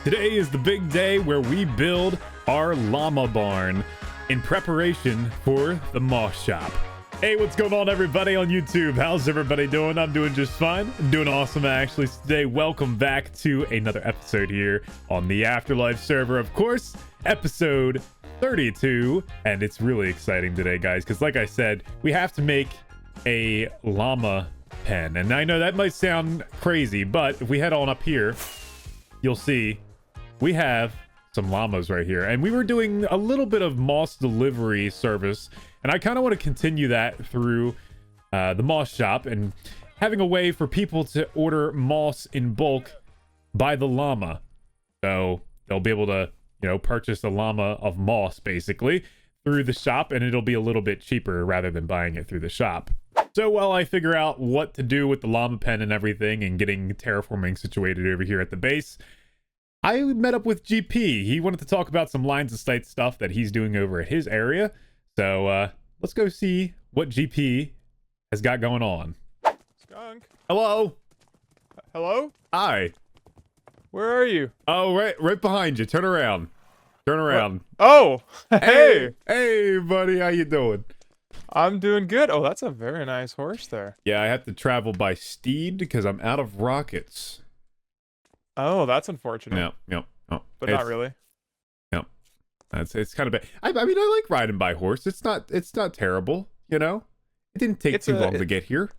Today is the big day where we build our llama barn in preparation for the moss shop. Hey, what's going on, everybody on YouTube? How's everybody doing? I'm doing just fine. I'm doing awesome, actually. Today, welcome back to another episode here on the AfterLife server, of course, episode 32. And it's really exciting today, guys, because like I said, we have to make a llama pen. And I know that might sound crazy, but if we head on up here, you'll see we have some llamas right here. And we were doing a little bit of moss delivery service, and I kind of want to continue that through the moss shop and having a way for people to order moss in bulk by the llama. So they'll be able to, purchase a llama of moss basically through the shop, and it'll be a little bit cheaper rather than buying it through the shop. So while I figure out what to do with the llama pen and everything and getting terraforming situated over here at the base, I met up with GP. He wanted to talk about some lines of sight stuff that he's doing over at his area. So let's go see what GP has got going on. Skunk. Hello. Hello? Hi. Where are you? Oh, right behind you. Turn around. Turn around. Oh, hey. Hey, buddy. How you doing? I'm doing good. Oh, that's a very nice horse there. Yeah, I have to travel by steed because I'm out of rockets. Oh, that's unfortunate. Yep. But not really. It's kind of bad. I mean, I like riding by horse. It's not terrible, It didn't take too long to get here.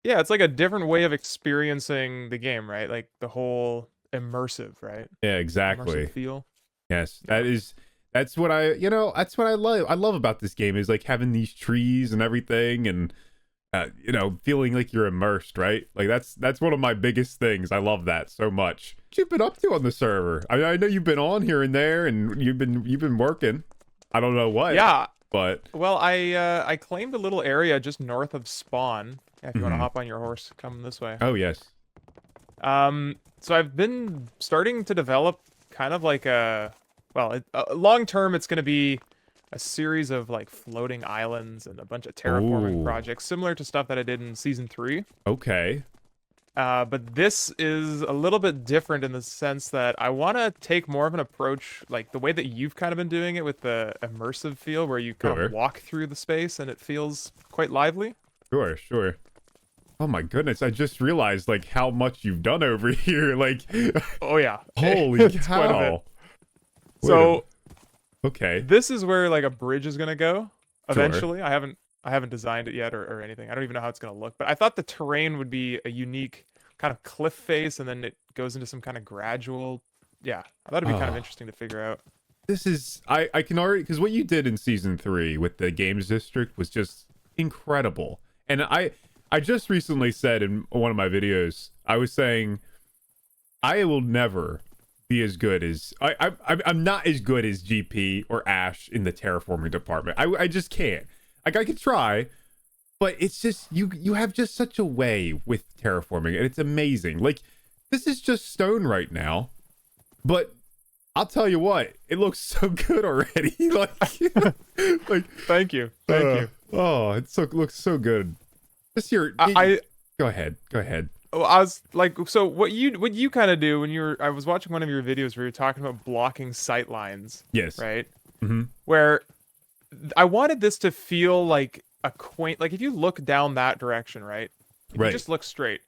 Yeah, it's like a different way of experiencing the game, right? Like the whole immersive, right? Yeah, exactly. Immersive feel. Yes, that's what I love. I love about this game is like having these trees and everything, and feeling like you're immersed, right? Like that's one of my biggest things. I love that so much. What you been up to on the server? I mean, I know you've been on here and there, and you've been working. I don't know what. Yeah. But well, I claimed a little area just north of spawn. Yeah, if you want to hop on your horse, come this way. Oh yes. So I've been starting to develop kind of like long term, it's going to be a series of like floating islands and a bunch of terraforming projects, similar to stuff that I did in season 3. Okay. But this is a little bit different in the sense that I want to take more of an approach, like the way that you've kind of been doing it with the immersive feel, where you kind of walk through the space and it feels quite lively. Sure. Oh my goodness, I just realized like how much you've done over here. Like, oh yeah. Holy cow. So okay, this is where like a bridge is gonna go eventually. I haven't designed it yet or anything. I don't even know how it's gonna look, but I thought the terrain would be a unique kind of cliff face, and then it goes into some kind of gradual. Yeah, I thought it'd be kind of interesting to figure out. This is I can already, because what you did in season 3 with the games district was just incredible. And I just recently said in one of my videos, I was saying I will never be as good as I'm not as good as GP or Ash in the terraforming department. I just can't. Like, I could try, but it's just you have just such a way with terraforming, and it's amazing. Like, this is just stone right now, but I'll tell you what, it looks so good already. like thank you. Oh, it looks so good. This year, go ahead. Well, I was like, so what you kind of do when I was watching one of your videos where you're talking about blocking sightlines. Yes. Right. Mm-hmm. Where I wanted this to feel like a quaint, like if you look down that direction, right? If you just look straight,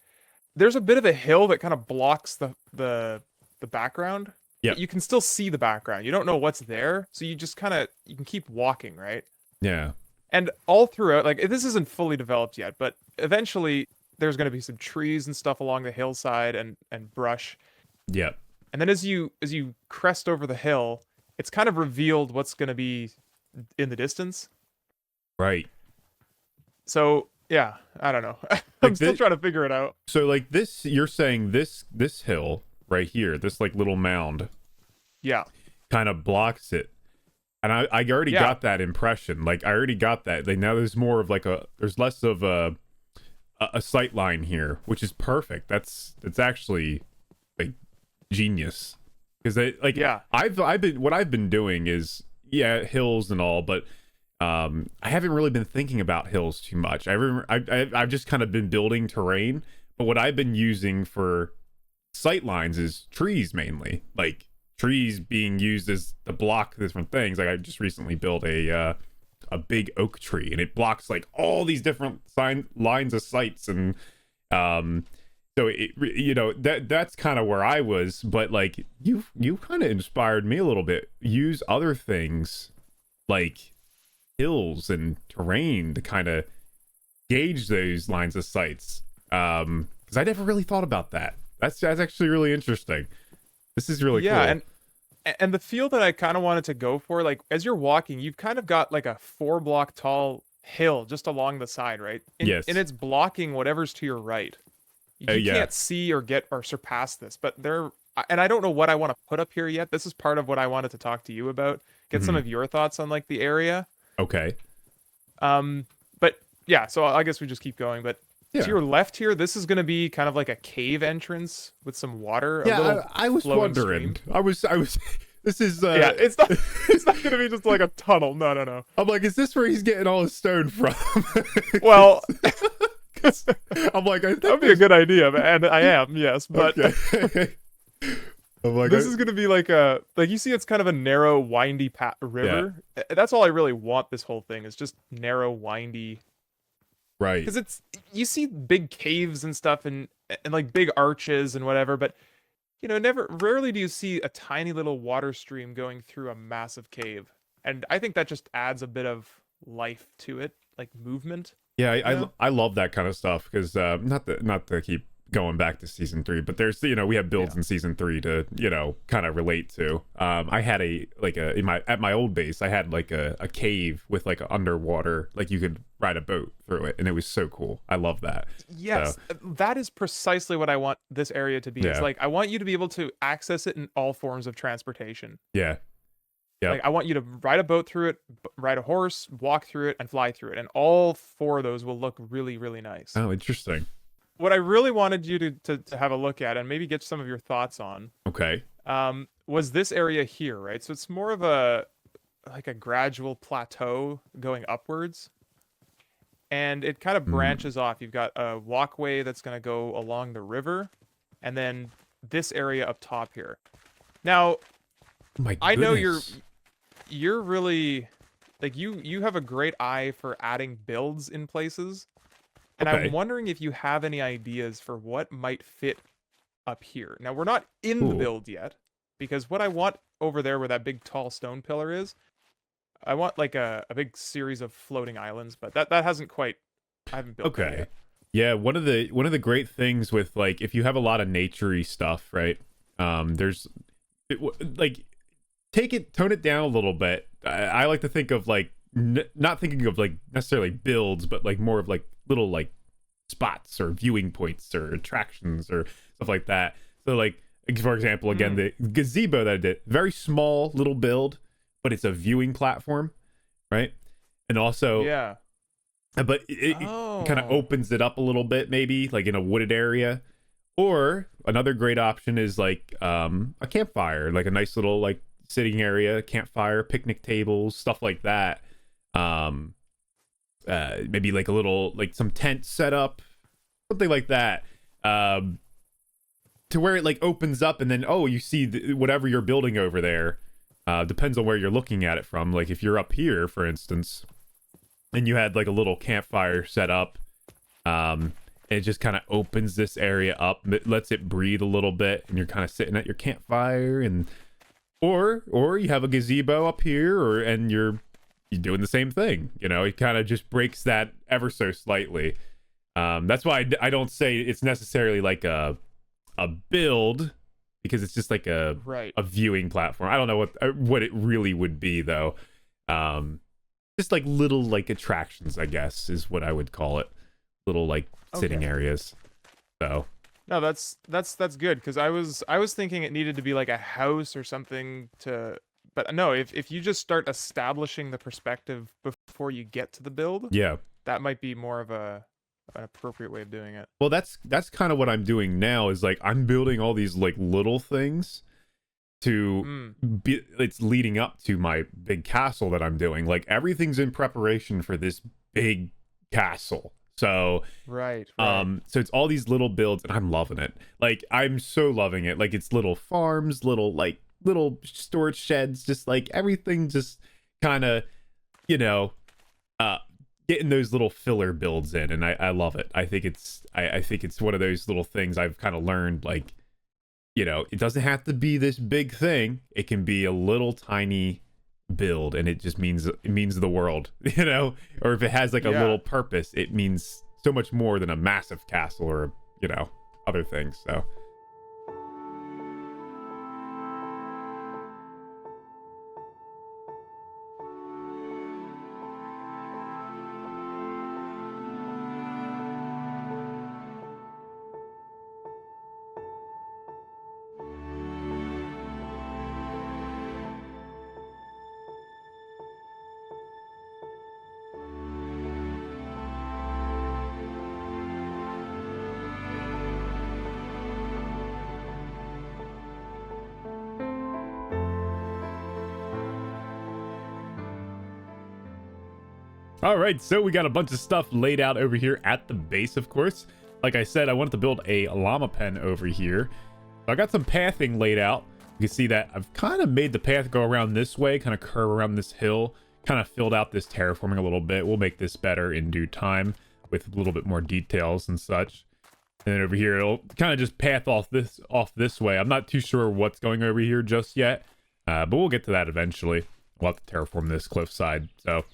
there's a bit of a hill that kind of blocks the background. Yeah. You can still see the background. You don't know what's there, so you just you can keep walking, right? Yeah. And all throughout, like, this isn't fully developed yet, but eventually there's going to be some trees and stuff along the hillside and brush. Yeah. And then as you crest over the hill, it's kind of revealed what's going to be in the distance. Right. So, yeah, I don't know. I'm still trying to figure it out. So, like, you're saying this hill right here, this, like, little mound. Yeah. Kind of blocks it. And I already got that impression. Like, I already got that. Like, now there's more of like there's less of a sight line here, which is perfect. That's actually like genius. Because what I've been doing is hills and all, but I haven't really been thinking about hills too much. I've just kind of been building terrain. But what I've been using for sightlines is trees mainly, like trees being used as to block different things. Like I just recently built a big oak tree, and it blocks like all these different lines of sights, and so it, you know, that's kind of where I was. But like you kind of inspired me a little bit. Use other things like hills and terrain to kind of gauge those lines of sights, because I never really thought about that. That's actually really interesting. This is really cool. And the feel that I kind of wanted to go for, like as you're walking, you've kind of got like a 4 block tall hill just along the side, right? Yes. And it's blocking whatever's to your right. You can't see or get or surpass this, but and I don't know what I want to put up here yet. This is part of what I wanted to talk to you about. Get some of your thoughts on like the area. Okay. But yeah, so I guess we just keep going. But to your left here, this is going to be kind of like a cave entrance with some water. Yeah, I was wondering. Stream. I was. This is. Yeah, it's not. It's not going to be just like a tunnel. No. I'm like, is this where he's getting all his stone from? Well, I'm like, that would be a good idea, and I am, yes, but. Okay. I'm like, this is going to be like you see, it's kind of a narrow, windy river. Yeah. That's all I really want. This whole thing is just narrow, windy. Right. Because you see big caves and stuff and like big arches and whatever, but you know, rarely do you see a tiny little water stream going through a massive cave. And I think that just adds a bit of life to it, like movement. Yeah, I love that kind of stuff, because not to keep going back to season 3, but there's, you know, we have builds in season 3 to, you know, kind of relate to. I had at my old base, I had like a cave with like an underwater, like you could ride a boat through it, and it was so cool. I love that. Yes, that is precisely what I want this area to be. Yeah. It's like I want you to be able to access it in all forms of transportation. Yeah. Yeah. Like I want you to ride a boat through it, ride a horse, walk through it, and fly through it, and all 4 of those will look really, really nice. Oh, interesting. What I really wanted you to have a look at and maybe get some of your thoughts on, okay, was this area here, right? So it's more of a gradual plateau going upwards, and it kind of branches off. You've got a walkway that's going to go along the and then this area up top here. Now, I know you're really like you have a great eye for adding builds in places. And I'm wondering if you have any ideas for what might fit up here. Now, we're not in the build yet, because what I want over there where that big tall stone pillar is, I want like a big series of floating islands, but that hasn't quite, I haven't built that yet. Yeah, one of the great things with, like, if you have a lot of naturey stuff, right? Like, tone it down a little bit. I like to think of like, not thinking of like necessarily builds, but like more of like little like spots or viewing points or attractions or stuff like that. So like, for example, again, the gazebo that I did, very small little build, but it's a viewing platform, right? And also, but it kind of opens it up a little bit, maybe like in a wooded area. Or another great option is like a campfire, like a nice little like sitting area, campfire, picnic tables, stuff like that. Maybe like a little, like some tent set up, something like that, to where it like opens up, and then you see whatever you're building over there. Depends on where you're looking at it from. Like if you're up here, for instance, and you had like a little campfire set up, it just kind of opens this area up, it lets it breathe a little bit, and you're kind of sitting at your campfire, and or you have a gazebo up here, and you're doing the same thing. You know, it kind of just breaks that ever so slightly. That's why I don't say it's necessarily like a build, because it's just like a viewing platform. I don't know what it really would be though. Just like little like attractions, I guess, is what I would call it. Little like sitting areas. So no, that's good, because I was thinking it needed to be like a house or something to. But no, if you just start establishing the perspective before you get to the build, that might be more of an appropriate way of doing it. Well, that's kind of what I'm doing now, is like I'm building all these like little things to be, it's leading up to my big castle that I'm doing. Like everything's in preparation for this big castle. So Right. so it's all these little builds, and I'm loving it. Like, I'm so loving it. Like, it's little farms, little storage sheds, just like everything just kind of, you know, uh getting those little filler builds in, and I love it. I think it's one of those little things I've kind of learned, like, you know, it doesn't have to be this big thing. It can be a little tiny build, and it just means the world, you know. Or if it has like a little purpose, it means so much more than a massive castle or, you know, other things. So all right, so we got a bunch of stuff laid out over here at the base, of course. Like I said, I wanted to build a llama pen over here. So I got some pathing laid out. You can see that I've kind of made the path go around this way, kind of curve around this hill, kind of filled out this terraforming a little bit. We'll make this better in due time with a little bit more details and such. And then over here, it'll kind of just path off this way. I'm not too sure what's going over here just yet, but we'll get to that eventually. We'll have to terraform this cliffside. So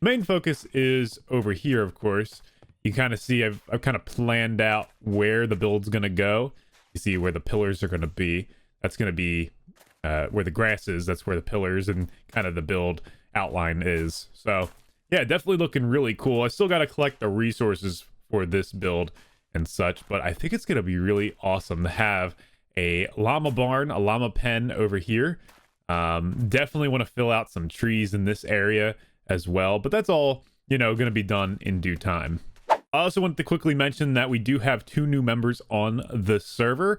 main focus is over here, of course. You kind of see I've kind of planned out where the build's going to go. You see where the pillars are going to be. That's going to be where the grass is. That's where the pillars and kind of the build outline is. So yeah, definitely looking really cool. I still got to collect the resources for this build and such, but I think it's going to be really awesome to have a llama barn, a llama pen over here. Definitely want to fill out some trees in this area as well, but that's all, you know, going to be done in due time. I also want to quickly mention that we do have 2 new members on the server.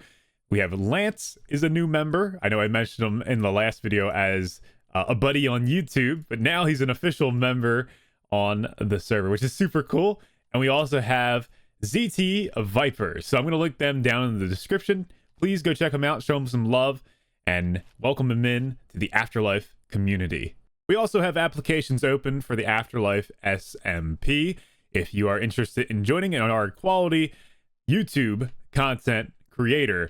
We have Laynce is a new member. I know I mentioned him in the last video as a buddy on YouTube, but now he's an official member on the server, which is super cool. And we also have ztVyper. So I'm going to link them down in the description. Please go check them out, show them some love, and welcome them in to the AfterLife community. We also have applications open for the AfterLife SMP. If you are interested in joining our quality YouTube content creator,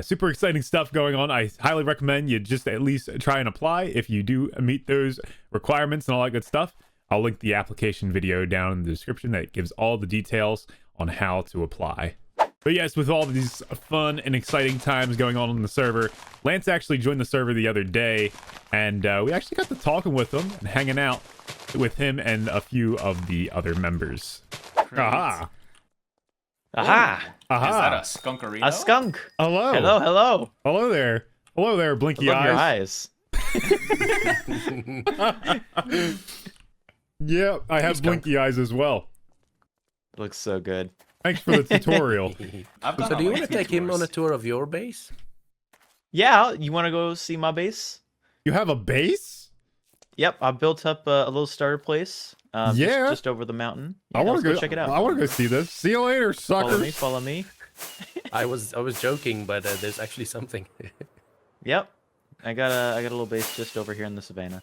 super exciting stuff going on. I highly recommend you just at least try and apply if you do meet those requirements and all that good stuff. I'll link the application video down in the description that gives all the details on how to apply. But yes, with all of these fun and exciting times going on the server, Laynce actually joined the server the other day, and we actually got to talking with him and hanging out with him and a few of the other members. Great. Aha! Aha! Aha! Is that a skunkarino? A skunk. Hello! Hello, hello. Hello there! Hello there, blinky I love eyes. your eyes. Yeah, I have blinky eyes as well. Looks so good. Thanks for the tutorial. So do you want to take him on a tour of your base? Yeah, you want to go see my base? You have a base? Yep, I built up a little starter place. Yeah. Just over the mountain. Yeah, I want let's to go check it out. I want to go see this. See you later, suckers. Follow me. I was joking, but there's actually something. Yep, I got a little base just over here in the savannah.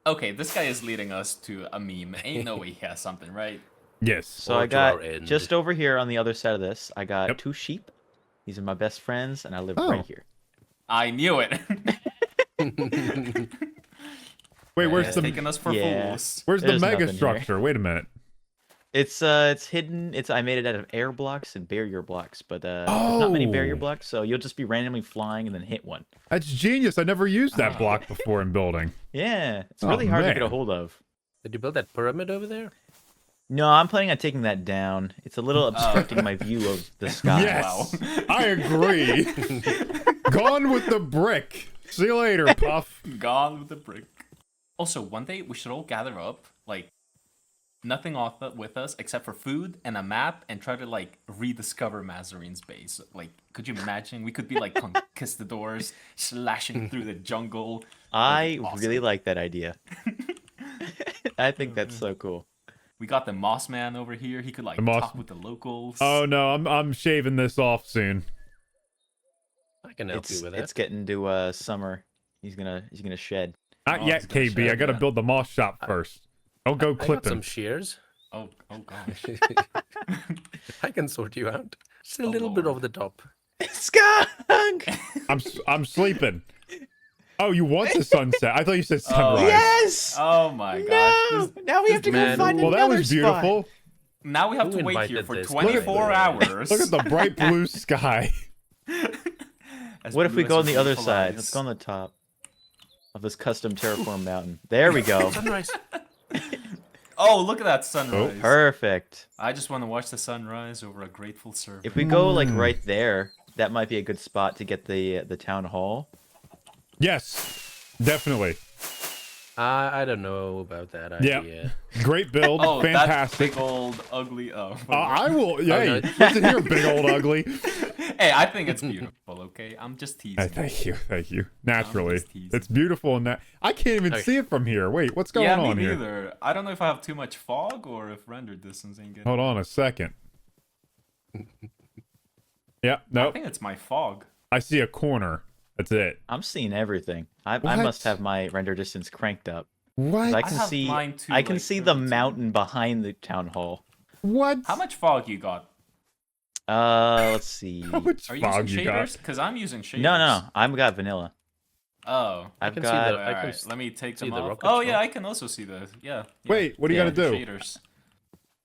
Okay, this guy is leading us to a meme. Ain't no way he has something, right? Yes. So Or I to our got end. just over here on the other side of this. I got Yep. 2 sheep. These are my best friends, and I live Oh. right here. I knew it. Wait, He's where's the taking us for Yeah. fools. where's the There's mega nothing here. structure? Wait a minute. It's hidden. I made it out of air blocks and barrier blocks, but there's not many barrier Oh. blocks, so you'll just be randomly flying and then hit one. That's genius. I never used that Ah. block before in building. Yeah, it's Oh, really hard to get a man. hold of. Did you build that pyramid over there? No, I'm planning on taking that down. It's a little obstructing my view of the sky. Yes, Wow. I agree. Gone with the brick. See you later, Puff. Gone with the brick. Also, one day we should all gather up, like, nothing off with us except for food and a map, and try to, like, rediscover Mazarine's base. Like, could you imagine? We could be like conquistadors, slashing through the jungle. I Awesome. really like that idea. I think that's so cool. We got the Moss Man over here. He could like Moss- talk with the locals. Oh no, I'm shaving this off soon. I can help you with It's that. getting to summer. He's gonna shed. Not Oh, yet, he's gonna KB. I shave gotta it. build the moss shop first. Don't go I got clipping. some shears. Oh gosh. I can sort you out. Just a Oh, little bit Lord. over the top. Skunk! I'm sleeping. Oh, you want the sunset? I thought you said sunrise. Yes! Oh my gosh. No! This- Now we have to go man- find Well, that another was beautiful. Now we have Who to wait here invited for this guy? 24 hours. Look at the bright blue sky. As What if we blue go as on the blue other flies. side? Let's go on the top of this custom terraform mountain. There we go. Sunrise. Oh, look at that sunrise. Perfect. I just want to watch the sunrise over a grateful server. If we go like right there, that might be a good spot to get the town hall. Yes, definitely. I don't know about that Yeah. idea. Great build. Oh, Fantastic. that big old ugly. Oh. I will. Hey, no. listen here, big old ugly. Hey, I think it's beautiful. Okay, I'm just teasing. Hey, thank you, thank you. Naturally, just teasing. it's beautiful and that I can't even Okay. see it from here. Wait, what's going Yeah, on me here? neither. I don't know if I have too much fog or if render distance ain't good. Hold on a second. Yeah, I nope. think it's my fog. I see a corner. That's it. I'm seeing everything. I What? must have my render distance cranked up. 'Cause What? I I can have see. mine too, I can like, see the 32. mountain behind the town hall. What? How much fog you got? Let's see. How much Are you fog using you got? shaders? Because I'm using shaders. No, I've got vanilla. Oh. I've can see got. the- I can Alright, s- let me take see them the off. rocket Oh ship. yeah, I can also see the yeah. Wait, what are you Yeah, gonna do Shaders.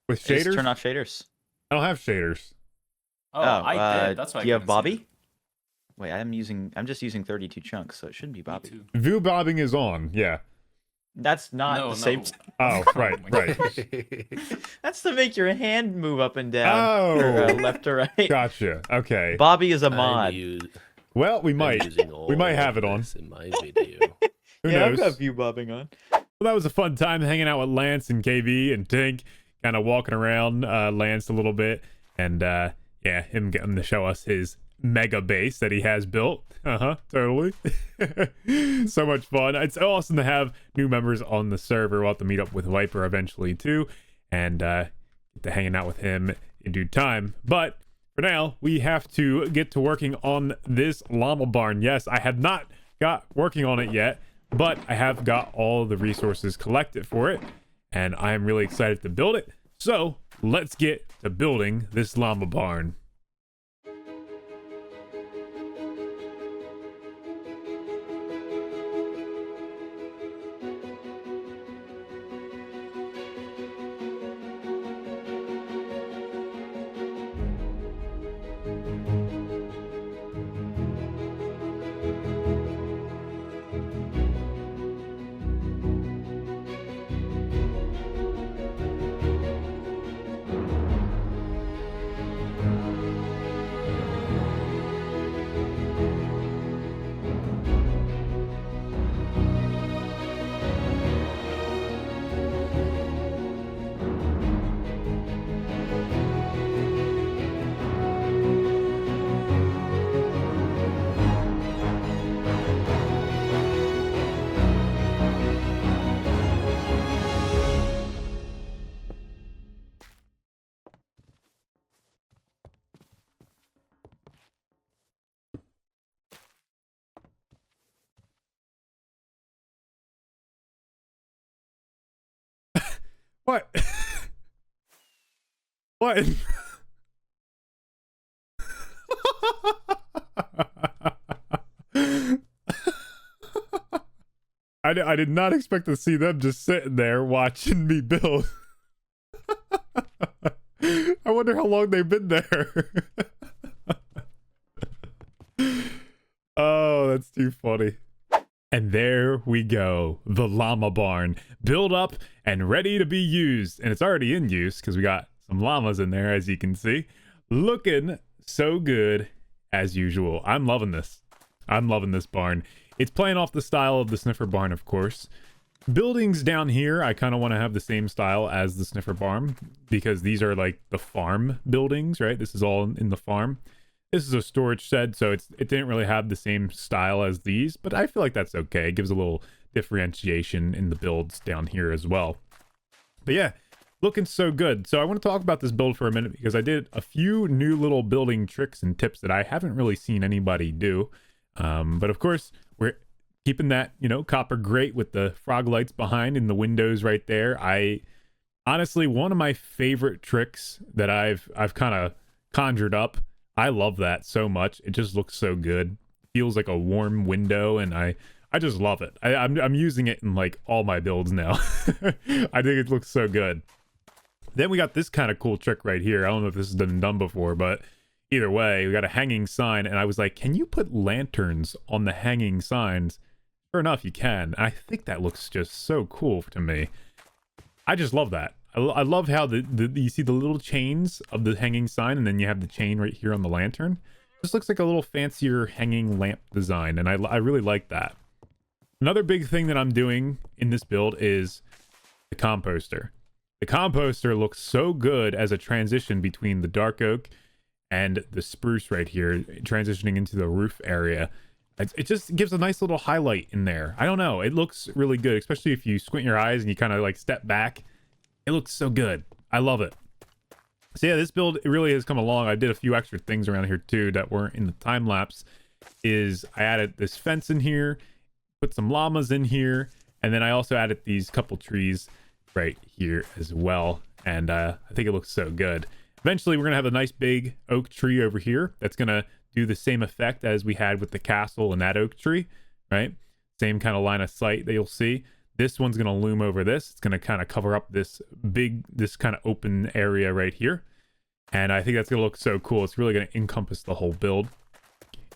with Just shaders? turn off shaders. I don't have shaders. Oh, I did. That's why. Do you I have couldn't see Bobby? Wait, I'm just using 32 chunks, so it shouldn't be it. Me Bobby. too. View bobbing is on. Yeah. That's not No, the same. no. Oh, right, Oh my right. That's to make your hand move up and down, Oh. or, left to right. Gotcha. Okay. Bobby is a I'm mod. Well, we might. using We might all have it on. this in my video. Who Yeah, I've knows? got view bobbing on. Well, that was a fun time hanging out with Laynce and KB and Tink, kind of walking around Laynce a little bit, and yeah, him getting to show us his mega base that he has built. Totally. So much fun. It's awesome to have new members on the server. We'll have to meet up with Viper eventually too, and get to hanging out with him in due time. But for now, we have to get to working on this llama barn. Yes, I have not got working on it yet, but I have got all the resources collected for it, and I am really excited to build it. So let's get to building this llama barn. What? What? I did not expect to see them just sitting there watching me build. I wonder how long they've been there. Oh, that's too funny. And there we go, the llama barn, built up and ready to be used. And it's already in use because we got some llamas in there, as you can see. Looking so good as usual. I'm loving this. I'm loving this barn. It's playing off the style of the sniffer barn, of course. Buildings down here, I kind of want to have the same style as the sniffer barn because these are like the farm buildings, right? This is all in the farm. This is a storage shed, so it didn't really have the same style as these, but I feel like that's okay. It gives a little differentiation in the builds down here as well. But yeah, looking so good. So I want to talk about this build for a minute because I did a few new little building tricks and tips that I haven't really seen anybody do. But of course, we're keeping that, you know, copper grate with the frog lights behind in the windows right there. I honestly, one of my favorite tricks that I've kind of conjured up. I love that so much. It just looks so good. Feels like a warm window, and I just love it. I'm using it in like all my builds now. I think it looks so good. Then we got this kind of cool trick right here. I don't know if this has been done before, but either way, we got a hanging sign, and I was like, can you put lanterns on the hanging signs? Sure enough, you can. I think that looks just so cool to me. I just love that. I love how you see the little chains of the hanging sign, and then you have the chain right here on the lantern. Just looks like a little fancier hanging lamp design, and I really like that. Another big thing that I'm doing in this build is the composter. The composter looks so good as a transition between the dark oak and the spruce right here, transitioning into the roof area. It just gives a nice little highlight in there. I don't know. It looks really good, especially if you squint your eyes and you kind of like step back. It looks so good. I love it. So yeah, this build, it really has come along. I did a few extra things around here too that weren't in the time lapse. I added this fence in here, put some llamas in here, and then I also added these couple trees right here as well. And I think it looks so good. Eventually, we're gonna have a nice big oak tree over here that's gonna do the same effect as we had with the castle and that oak tree, right? Same kind of line of sight that you'll see. This one's going to loom over this. It's going to kind of cover up this kind of open area right here. And I think that's going to look so cool. It's really going to encompass the whole build.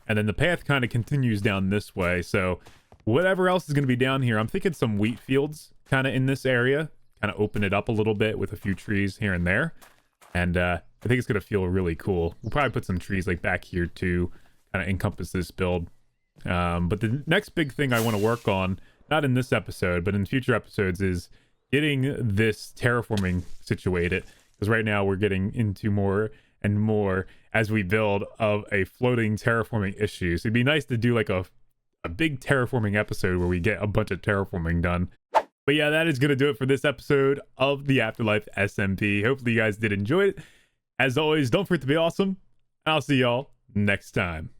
And then the path kind of continues down this way. So whatever else is going to be down here, I'm thinking some wheat fields kind of in this area. Kind of open it up a little bit with a few trees here and there. And I think it's going to feel really cool. We'll probably put some trees like back here to kind of encompass this build. But the next big thing I want to work on, not in this episode, but in future episodes, is getting this terraforming situated. Because right now we're getting into more and more as we build of a floating terraforming issue. So it'd be nice to do like a big terraforming episode where we get a bunch of terraforming done. But yeah, that is going to do it for this episode of the AfterLife SMP. Hopefully you guys did enjoy it. As always, don't forget to be awesome. And I'll see y'all next time.